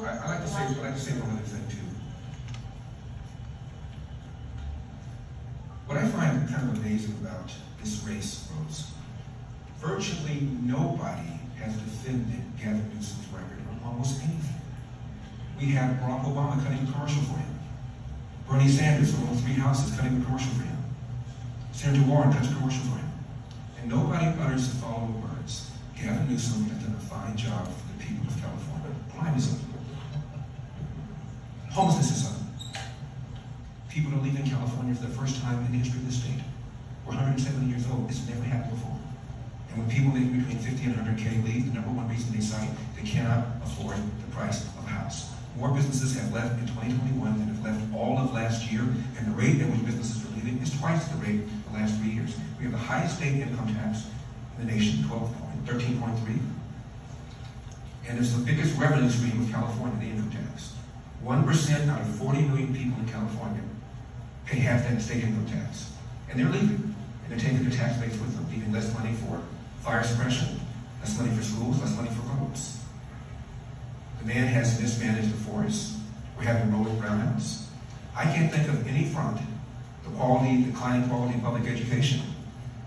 I like to say one other thing too. What I find kind of amazing about this race, Rose, virtually nobody has defended Gavin Newsom's record on almost anything. We have Barack Obama cutting a commercial for him. Bernie Sanders, who owns 3 houses, cutting a commercial for him. Senator Warren cuts a commercial for him. And nobody utters the following words: Gavin Newsom has done a fine job for the people of California. Crime is up. Homelessness is up. People are leaving California for the first time in the history of the state. We're 170 years old. This has never happened before. And when people making between 50 and 100K leave, the number one reason they cite, they cannot afford the price of a house. More businesses have left in 2021 than have left all of last year, and the rate at which businesses are leaving is twice the rate of the last 3 years. We have the highest state income tax in the nation, 13.3, and it's the biggest revenue stream of California, the income tax. 1% out of 40 million people in California pay half that state income tax, and they're leaving, and they're taking their tax base with them, leaving less money for fire suppression, less money for schools, less money for roads. The man has mismanaged the forest. We're having rolling brownouts. I can't think of any front: the declining quality of public education,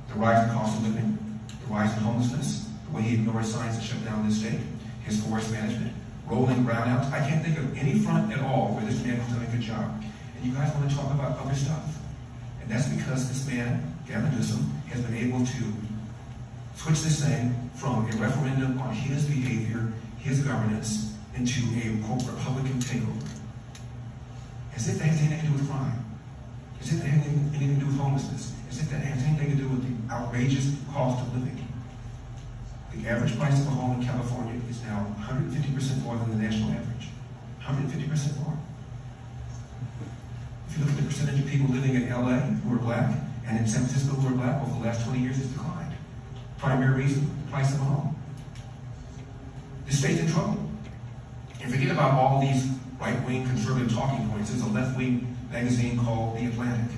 the rise in cost of living, the rise in homelessness, the way he ignores signs that shut down this state, his forest management, rolling brownouts. I can't think of any front at all where this man has done a good job. And you guys want to talk about other stuff. And that's because this man, Gavin Newsom, has been able to switch this thing from a referendum on his behavior, his governance, into a, quote, Republican takeover. As if that has anything to do with crime. As if that has anything to do with homelessness. As if that has anything to do with the outrageous cost of living. The average price of a home in California is now 150% more than the national average. 150% more. If you look at the percentage of people living in LA who are black, and in San Francisco who are black, over the last 20 years it's declined. Primary reason: the price of a home. The state's in trouble. And forget about all these right-wing conservative talking points. There's a left-wing magazine called The Atlantic.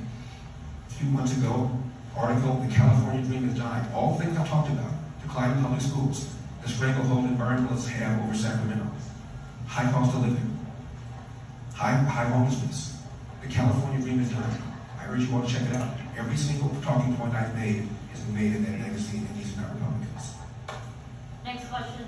A few months ago, article, "The California Dream is Dying." All the things I've talked about: decline in public schools, the stranglehold environmentalists have over Sacramento, high cost of living, high homelessness. The California Dream is dying. I urge you all to check it out. Every single talking point I've made has been made in that magazine, and these are not Republicans. Next question.